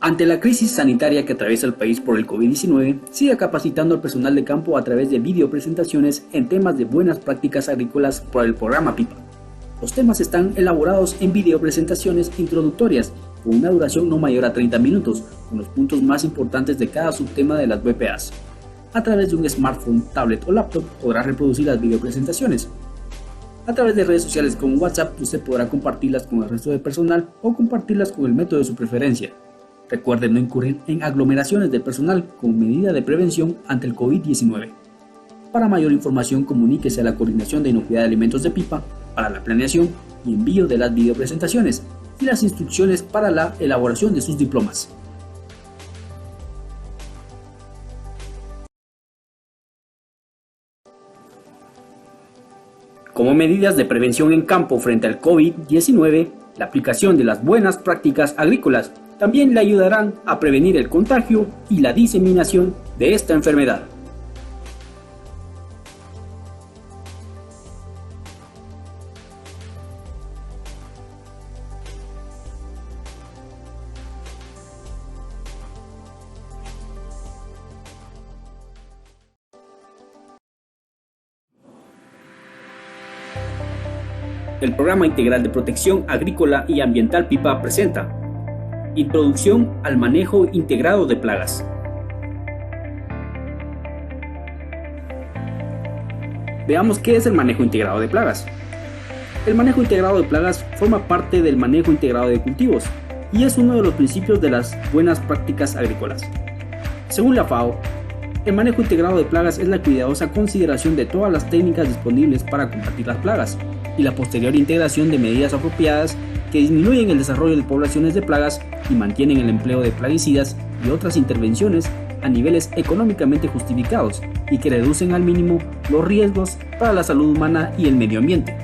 Ante la crisis sanitaria que atraviesa el país por el COVID-19, sigue capacitando al personal de campo a través de videopresentaciones en temas de buenas prácticas agrícolas por el programa PIPA. Los temas están elaborados en videopresentaciones introductorias con una duración no mayor a 30 minutos, con los puntos más importantes de cada subtema de las BPAs. A través de un smartphone, tablet o laptop podrá reproducir las videopresentaciones. A través de redes sociales como WhatsApp, usted podrá compartirlas con el resto del personal o compartirlas con el método de su preferencia. Recuerde no incurrir en aglomeraciones de personal como medida de prevención ante el COVID-19. Para mayor información, comuníquese a la Coordinación de Inocuidad de Alimentos de PIPA para la planeación y envío de las videopresentaciones y las instrucciones para la elaboración de sus diplomas. Como medidas de prevención en campo frente al COVID-19, la aplicación de las buenas prácticas agrícolas también le ayudarán a prevenir el contagio y la diseminación de esta enfermedad. El Programa Integral de Protección Agrícola y Ambiental PIPA presenta Introducción al manejo integrado de plagas. Veamos qué es el manejo integrado de plagas. El manejo integrado de plagas forma parte del manejo integrado de cultivos y es uno de los principios de las buenas prácticas agrícolas. Según la FAO, el manejo integrado de plagas es la cuidadosa consideración de todas las técnicas disponibles para combatir las plagas y la posterior integración de medidas apropiadas que disminuyen el desarrollo de poblaciones de plagas y mantienen el empleo de plaguicidas y otras intervenciones a niveles económicamente justificados y que reducen al mínimo los riesgos para la salud humana y el medio ambiente.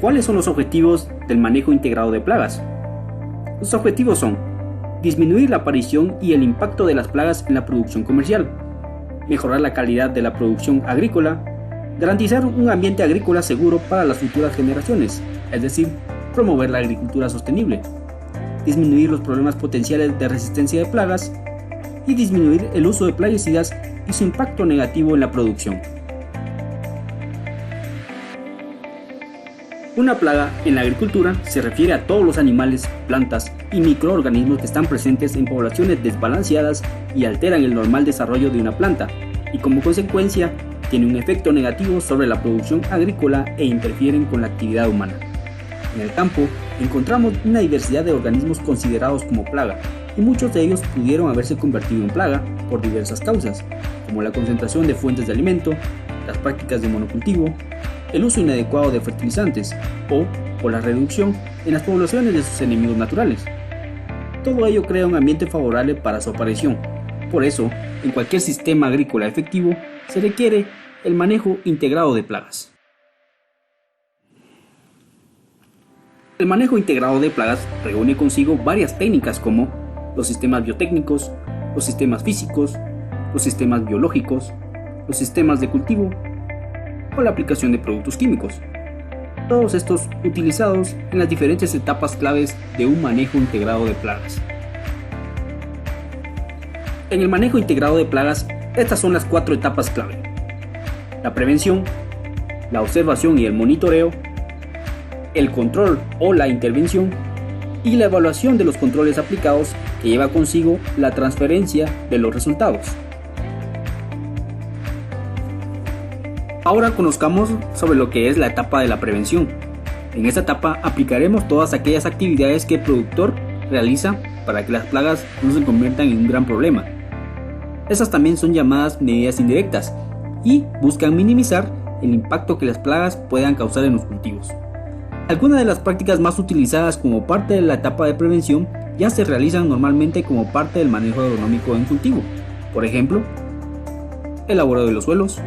¿Cuáles son los objetivos del manejo integrado de plagas? Los objetivos son disminuir la aparición y el impacto de las plagas en la producción comercial, mejorar la calidad de la producción agrícola, garantizar un ambiente agrícola seguro para las futuras generaciones, es decir, promover la agricultura sostenible, disminuir los problemas potenciales de resistencia de plagas y disminuir el uso de plaguicidas y su impacto negativo en la producción. Una plaga en la agricultura se refiere a todos los animales, plantas y microorganismos que están presentes en poblaciones desbalanceadas y alteran el normal desarrollo de una planta, y como consecuencia tiene un efecto negativo sobre la producción agrícola e interfieren con la actividad humana. En el campo encontramos una diversidad de organismos considerados como plaga, y muchos de ellos pudieron haberse convertido en plaga por diversas causas, como la concentración de fuentes de alimento, las prácticas de monocultivo, el uso inadecuado de fertilizantes o por la reducción en las poblaciones de sus enemigos naturales. Todo ello crea un ambiente favorable para su aparición. Por eso, en cualquier sistema agrícola efectivo, se requiere el manejo integrado de plagas. El manejo integrado de plagas reúne consigo varias técnicas como los sistemas biotécnicos, los sistemas físicos, los sistemas biológicos, los sistemas de cultivo o la aplicación de productos químicos. Todos estos utilizados en las diferentes etapas claves de un manejo integrado de plagas. En el manejo integrado de plagas, estas son las 4 etapas clave: la prevención, la observación y el monitoreo, el control o la intervención y la evaluación de los controles aplicados, que lleva consigo la transferencia de los resultados. Ahora conozcamos sobre lo que es la etapa de la prevención. En esta etapa aplicaremos todas aquellas actividades que el productor realiza para que las plagas no se conviertan en un gran problema. Estas también son llamadas medidas indirectas y buscan minimizar el impacto que las plagas puedan causar en los cultivos. Algunas de las prácticas más utilizadas como parte de la etapa de prevención ya se realizan normalmente como parte del manejo agronómico en cultivo. Por ejemplo, el laboreo de los suelos,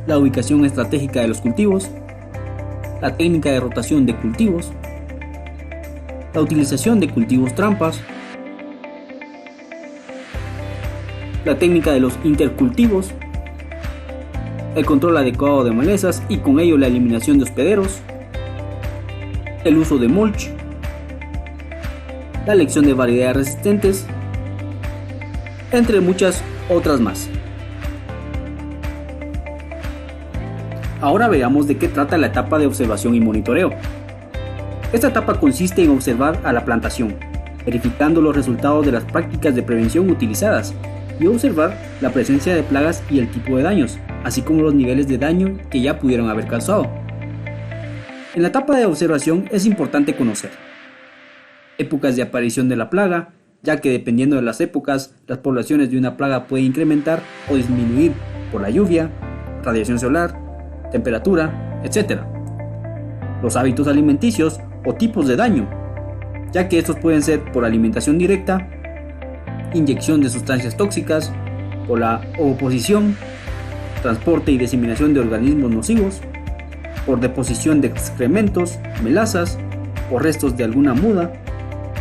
la ubicación estratégica de los cultivos, la técnica de rotación de cultivos, la utilización de cultivos trampas, la técnica de los intercultivos, el control adecuado de malezas y con ello la eliminación de hospederos, el uso de mulch, la elección de variedades resistentes, entre muchas otras más. Ahora veamos de qué trata la etapa de observación y monitoreo. Esta etapa consiste en observar a la plantación, verificando los resultados de las prácticas de prevención utilizadas y observar la presencia de plagas y el tipo de daños, así como los niveles de daño que ya pudieron haber causado. En la etapa de observación es importante conocer épocas de aparición de la plaga, ya que dependiendo de las épocas, las poblaciones de una plaga pueden incrementar o disminuir por la lluvia, radiación solar, temperatura, etc. Los hábitos alimenticios o tipos de daño, ya que estos pueden ser por alimentación directa, inyección de sustancias tóxicas, por la oposición, transporte y diseminación de organismos nocivos, por deposición de excrementos, melazas o restos de alguna muda,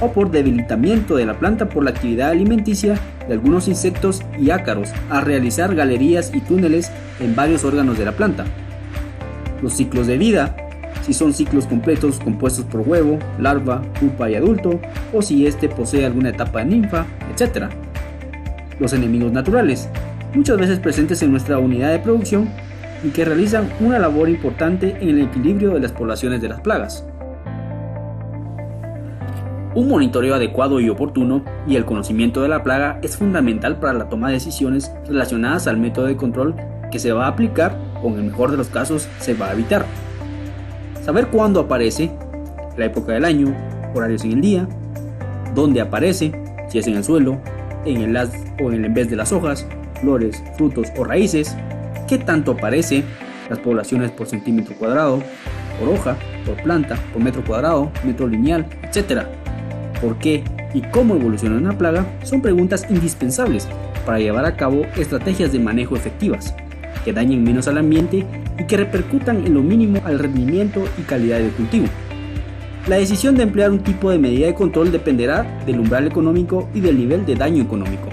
o por debilitamiento de la planta por la actividad alimenticia de algunos insectos y ácaros al realizar galerías y túneles en varios órganos de la planta. Los ciclos de vida, si son ciclos completos compuestos por huevo, larva, pupa y adulto, o si éste posee alguna etapa de ninfa, etc. Los enemigos naturales, muchas veces presentes en nuestra unidad de producción y que realizan una labor importante en el equilibrio de las poblaciones de las plagas. Un monitoreo adecuado y oportuno y el conocimiento de la plaga es fundamental para la toma de decisiones relacionadas al método de control que se va a aplicar o en el mejor de los casos se va a evitar. Saber cuándo aparece, la época del año, horarios en el día, dónde aparece, si es en el suelo, en el haz o en vez de las hojas, flores, frutos o raíces, qué tanto aparece, las poblaciones por centímetro cuadrado, por hoja, por planta, por metro cuadrado, metro lineal, etc. ¿Por qué y cómo evoluciona una plaga? Son preguntas indispensables para llevar a cabo estrategias de manejo efectivas, que dañen menos al ambiente y que repercutan en lo mínimo al rendimiento y calidad del cultivo. La decisión de emplear un tipo de medida de control dependerá del umbral económico y del nivel de daño económico.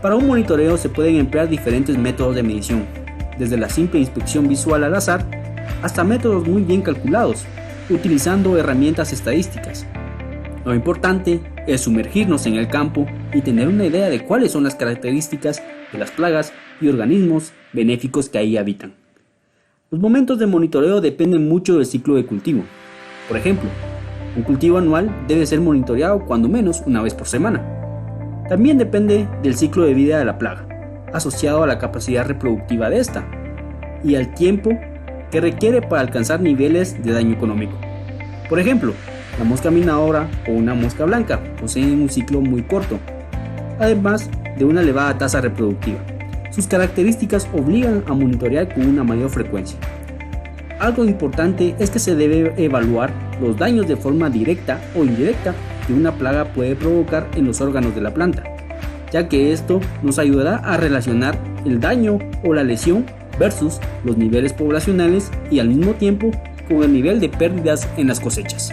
Para un monitoreo se pueden emplear diferentes métodos de medición, desde la simple inspección visual al azar hasta métodos muy bien calculados, utilizando herramientas estadísticas. Lo importante es sumergirnos en el campo y tener una idea de cuáles son las características de las plagas y organismos benéficos que ahí habitan. Los momentos de monitoreo dependen mucho del ciclo de cultivo. Por ejemplo, un cultivo anual debe ser monitoreado cuando menos una vez por semana. También depende del ciclo de vida de la plaga, asociado a la capacidad reproductiva de esta y al tiempo que requiere para alcanzar niveles de daño económico. Por ejemplo, la mosca minadora o una mosca blanca poseen un ciclo muy corto, además de una elevada tasa reproductiva. Sus características obligan a monitorear con una mayor frecuencia. Algo importante es que se debe evaluar los daños de forma directa o indirecta que una plaga puede provocar en los órganos de la planta, ya que esto nos ayudará a relacionar el daño o la lesión versus los niveles poblacionales y al mismo tiempo con el nivel de pérdidas en las cosechas.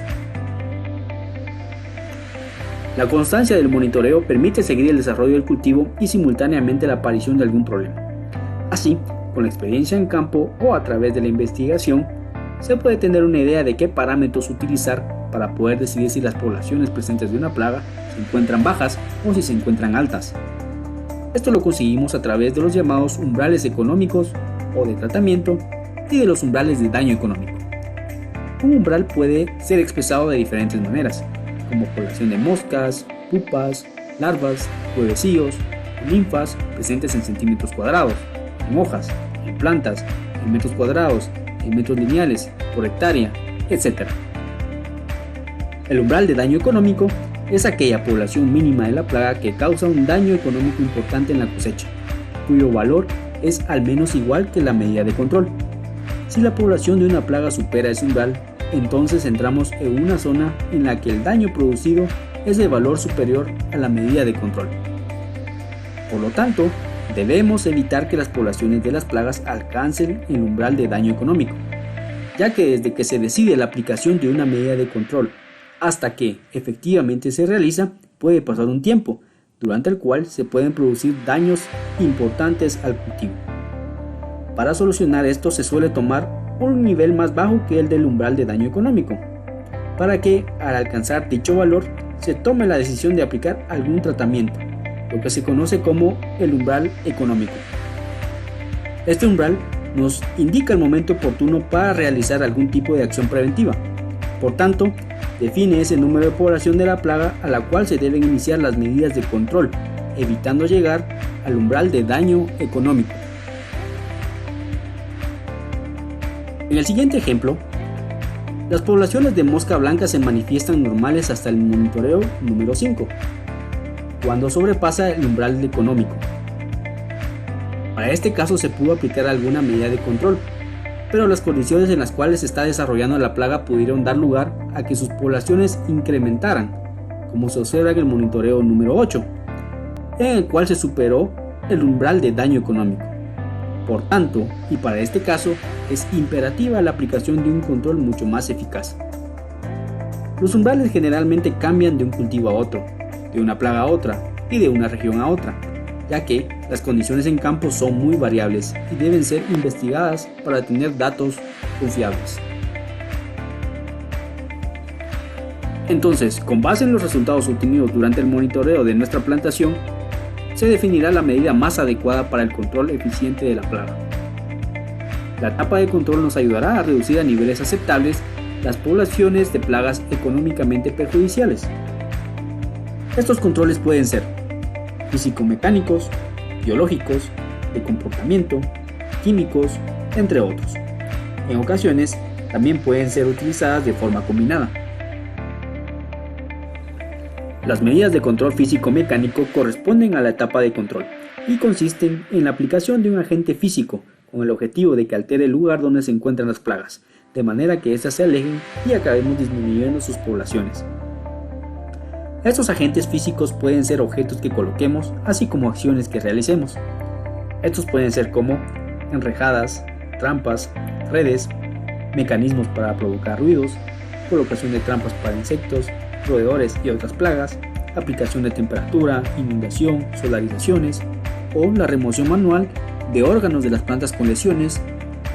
La constancia del monitoreo permite seguir el desarrollo del cultivo y simultáneamente la aparición de algún problema. Así, con la experiencia en campo o a través de la investigación, se puede tener una idea de qué parámetros utilizar para poder decidir si las poblaciones presentes de una plaga se encuentran bajas o si se encuentran altas. Esto lo conseguimos a través de los llamados umbrales económicos o de tratamiento y de los umbrales de daño económico. Un umbral puede ser expresado de diferentes maneras, como población de moscas, pupas, larvas, huevecillos, ninfas presentes en centímetros cuadrados, en hojas, en plantas, en metros cuadrados, en metros lineales, por hectárea, etc. El umbral de daño económico es aquella población mínima de la plaga que causa un daño económico importante en la cosecha, cuyo valor es al menos igual que la medida de control. Si la población de una plaga supera ese umbral, entonces entramos en una zona en la que el daño producido es de valor superior a la medida de control. Por lo tanto, debemos evitar que las poblaciones de las plagas alcancen el umbral de daño económico, ya que desde que se decide la aplicación de una medida de control hasta que efectivamente se realiza, puede pasar un tiempo, durante el cual se pueden producir daños importantes al cultivo. Para solucionar esto se suele tomar un nivel más bajo que el del umbral de daño económico. para que al alcanzar dicho valor se tome la decisión de aplicar algún tratamiento, lo que se conoce como el umbral económico. Este umbral nos indica el momento oportuno para realizar algún tipo de acción preventiva. Por tanto, define ese número de población de la plaga a la cual se deben iniciar las medidas de control, evitando llegar al umbral de daño económico. En el siguiente ejemplo, las poblaciones de mosca blanca se manifiestan normales hasta el monitoreo número 5, cuando sobrepasa el umbral económico. Para este caso se pudo aplicar alguna medida de control, pero las condiciones en las cuales se está desarrollando la plaga pudieron dar lugar a que sus poblaciones incrementaran, como se observa en el monitoreo número 8, en el cual se superó el umbral de daño económico. Por tanto, y para este caso, es imperativa la aplicación de un control mucho más eficaz. Los umbrales generalmente cambian de un cultivo a otro, de una plaga a otra y de una región a otra, ya que las condiciones en campo son muy variables y deben ser investigadas para tener datos confiables. Entonces, con base en los resultados obtenidos durante el monitoreo de nuestra plantación, se definirá la medida más adecuada para el control eficiente de la plaga. La etapa de control nos ayudará a reducir a niveles aceptables las poblaciones de plagas económicamente perjudiciales. Estos controles pueden ser físico-mecánicos, biológicos, de comportamiento, químicos, entre otros. En ocasiones, también pueden ser utilizadas de forma combinada. Las medidas de control físico-mecánico corresponden a la etapa de control y consisten en la aplicación de un agente físico con el objetivo de que altere el lugar donde se encuentran las plagas, de manera que éstas se alejen y acabemos disminuyendo sus poblaciones. Estos agentes físicos pueden ser objetos que coloquemos, así como acciones que realicemos. Estos pueden ser como enrejadas, trampas, redes, mecanismos para provocar ruidos, colocación de trampas para insectos, roedores y otras plagas, aplicación de temperatura, inundación, solarizaciones o la remoción manual de órganos de las plantas con lesiones,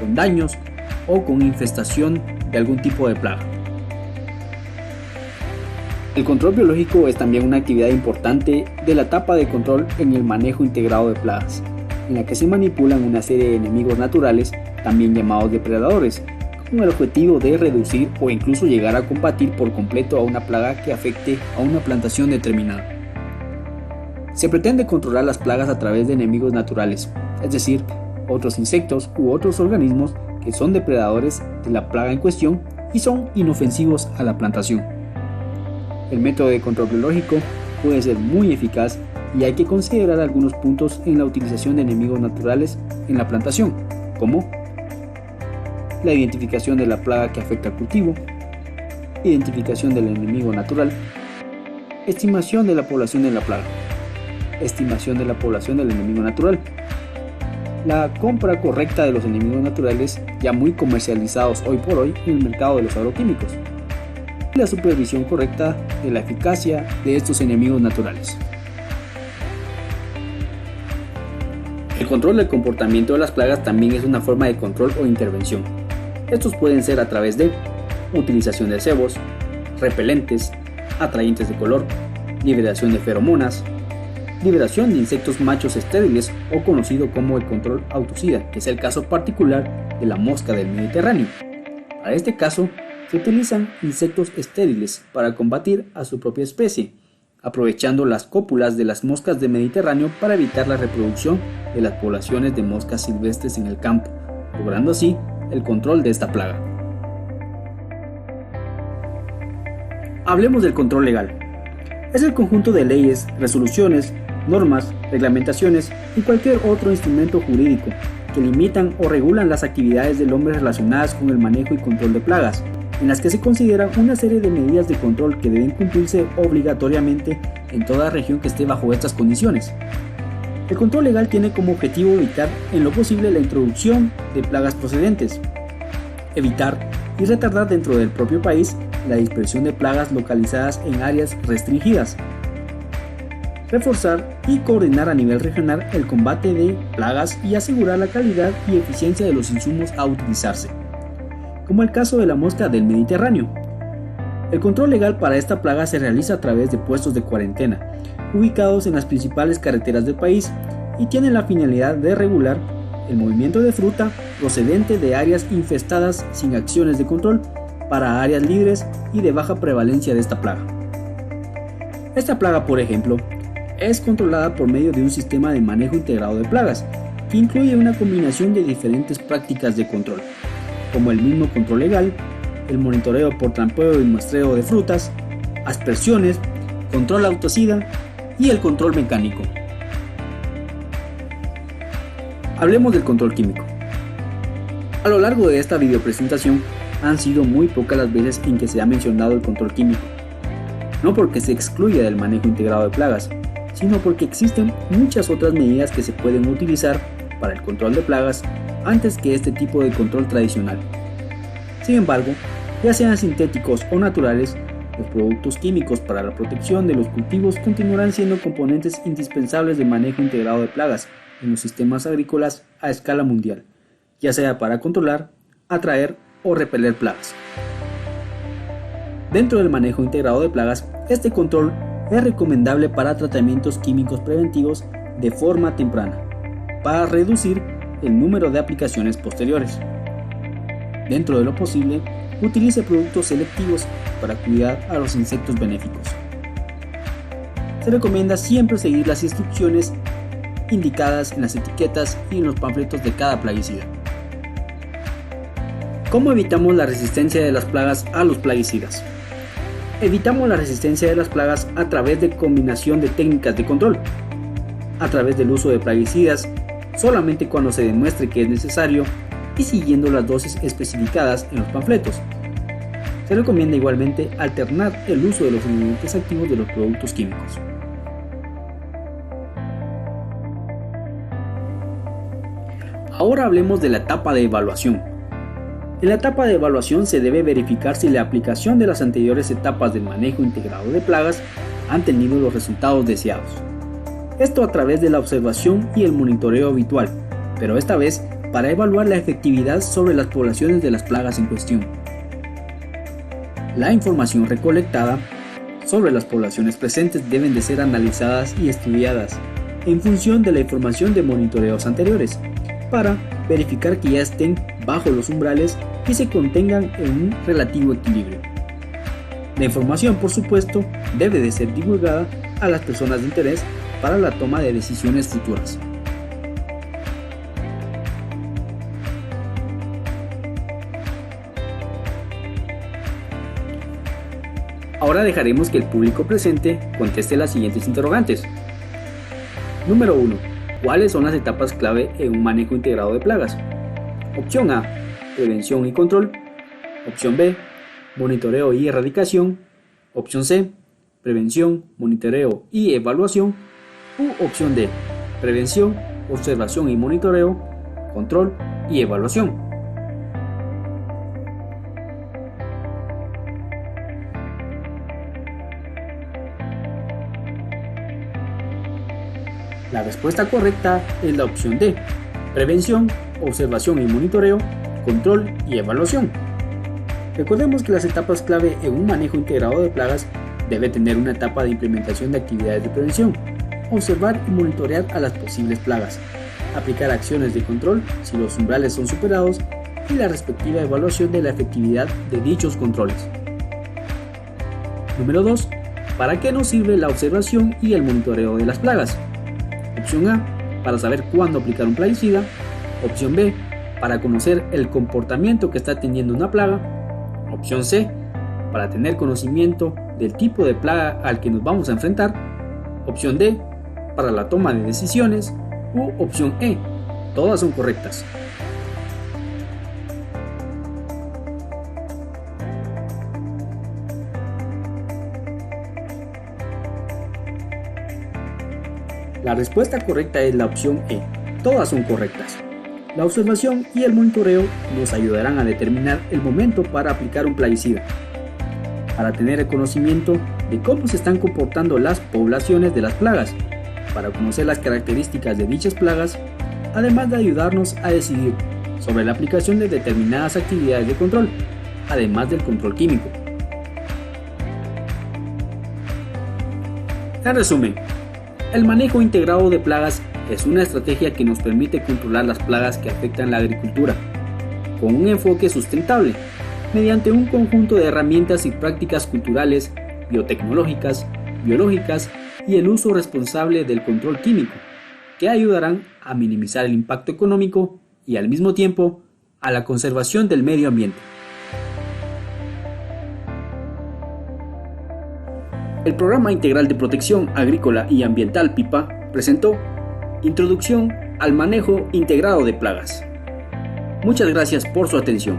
con daños o con infestación de algún tipo de plaga. El control biológico es también una actividad importante de la etapa de control en el manejo integrado de plagas, en la que se manipulan una serie de enemigos naturales, también llamados depredadores, con el objetivo de reducir o incluso llegar a combatir por completo a una plaga que afecte a una plantación determinada. Se pretende controlar las plagas a través de enemigos naturales, es decir, otros insectos u otros organismos que son depredadores de la plaga en cuestión y son inofensivos a la plantación. El método de control biológico puede ser muy eficaz y hay que considerar algunos puntos en la utilización de enemigos naturales en la plantación, como la identificación de la plaga que afecta al cultivo, identificación del enemigo natural, estimación de la población de la plaga, estimación de la población del enemigo natural, la compra correcta de los enemigos naturales ya muy comercializados hoy por hoy en el mercado de los agroquímicos, y la supervisión correcta de la eficacia de estos enemigos naturales. El control del comportamiento de las plagas también es una forma de control o intervención. Estos pueden ser a través de utilización de cebos, repelentes, atrayentes de color, liberación de feromonas, liberación de insectos machos estériles o conocido como el control autocida, que es el caso particular de la mosca del Mediterráneo. Para este caso, se utilizan insectos estériles para combatir a su propia especie, aprovechando las cópulas de las moscas del Mediterráneo para evitar la reproducción de las poblaciones de moscas silvestres en el campo, logrando así el control de esta plaga. Hablemos del control legal. Es el conjunto de leyes, resoluciones, normas, reglamentaciones y cualquier otro instrumento jurídico que limitan o regulan las actividades del hombre relacionadas con el manejo y control de plagas, en las que se considera una serie de medidas de control que deben cumplirse obligatoriamente en toda región que esté bajo estas condiciones. El control legal tiene como objetivo evitar en lo posible la introducción de plagas procedentes, evitar y retardar dentro del propio país la dispersión de plagas localizadas en áreas restringidas, reforzar y coordinar a nivel regional el combate de plagas y asegurar la calidad y eficiencia de los insumos a utilizarse, como el caso de la mosca del Mediterráneo. El control legal para esta plaga se realiza a través de puestos de cuarentena, ubicados en las principales carreteras del país, y tiene la finalidad de regular el movimiento de fruta procedente de áreas infestadas sin acciones de control para áreas libres y de baja prevalencia de esta plaga. Esta plaga, por ejemplo, es controlada por medio de un sistema de manejo integrado de plagas, que incluye una combinación de diferentes prácticas de control, como el mismo control legal, el monitoreo por trampeo y muestreo de frutas, aspersiones, control autocida y el control mecánico. Hablemos del control químico. A lo largo de esta videopresentación han sido muy pocas las veces en que se ha mencionado el control químico, no porque se excluya del manejo integrado de plagas, sino porque existen muchas otras medidas que se pueden utilizar para el control de plagas antes que este tipo de control tradicional. Sin embargo, ya sean sintéticos o naturales, los productos químicos para la protección de los cultivos continuarán siendo componentes indispensables del manejo integrado de plagas en los sistemas agrícolas a escala mundial, ya sea para controlar, atraer o repeler plagas. Dentro del manejo integrado de plagas, este control es recomendable para tratamientos químicos preventivos de forma temprana, para reducir el número de aplicaciones posteriores. Dentro de lo posible, utilice productos selectivos para cuidar a los insectos benéficos. Se recomienda siempre seguir las instrucciones indicadas en las etiquetas y en los panfletos de cada plaguicida. ¿Cómo evitamos la resistencia de las plagas a los plaguicidas? Evitamos la resistencia de las plagas a través de combinación de técnicas de control, a través del uso de plaguicidas solamente cuando se demuestre que es necesario y siguiendo las dosis especificadas en los panfletos. Se recomienda igualmente alternar el uso de los ingredientes activos de los productos químicos. Ahora hablemos de la etapa de evaluación. En la etapa de evaluación se debe verificar si la aplicación de las anteriores etapas del manejo integrado de plagas han tenido los resultados deseados. Esto a través de la observación y el monitoreo habitual, pero esta vez para evaluar la efectividad sobre las poblaciones de las plagas en cuestión. La información recolectada sobre las poblaciones presentes deben de ser analizadas y estudiadas en función de la información de monitoreos anteriores, para verificar que ya estén bajo los umbrales y se contengan en un relativo equilibrio. La información, por supuesto, debe de ser divulgada a las personas de interés para la toma de decisiones futuras. Ahora dejaremos que el público presente conteste las siguientes interrogantes. Número 1. ¿Cuáles son las etapas clave en un manejo integrado de plagas? Opción A, prevención y control. Opción B, monitoreo y erradicación. Opción C, prevención, monitoreo y evaluación. U opción D, prevención, observación y monitoreo, control y evaluación. La respuesta correcta es la opción D, prevención, observación y monitoreo, control y evaluación. Recordemos que las etapas clave en un manejo integrado de plagas debe tener una etapa de implementación de actividades de prevención, observar y monitorear a las posibles plagas, aplicar acciones de control si los umbrales son superados y la respectiva evaluación de la efectividad de dichos controles. Número 2. ¿Para qué nos sirve la observación y el monitoreo de las plagas? Opción A, para saber cuándo aplicar un plaguicida. Opción B, para conocer el comportamiento que está teniendo una plaga. Opción C, para tener conocimiento del tipo de plaga al que nos vamos a enfrentar. Opción D, para la toma de decisiones. U opción E, todas son correctas. La respuesta correcta es la opción E. Todas son correctas. La observación y el monitoreo nos ayudarán a determinar el momento para aplicar un plaguicida, para tener el conocimiento de cómo se están comportando las poblaciones de las plagas, para conocer las características de dichas plagas, además de ayudarnos a decidir sobre la aplicación de determinadas actividades de control, además del control químico. En resumen, el manejo integrado de plagas es una estrategia que nos permite controlar las plagas que afectan la agricultura, con un enfoque sustentable, mediante un conjunto de herramientas y prácticas culturales, biotecnológicas, biológicas y el uso responsable del control químico, que ayudarán a minimizar el impacto económico y al mismo tiempo a la conservación del medio ambiente. El Programa Integral de Protección Agrícola y Ambiental PIPA presentó Introducción al manejo integrado de plagas. Muchas gracias por su atención.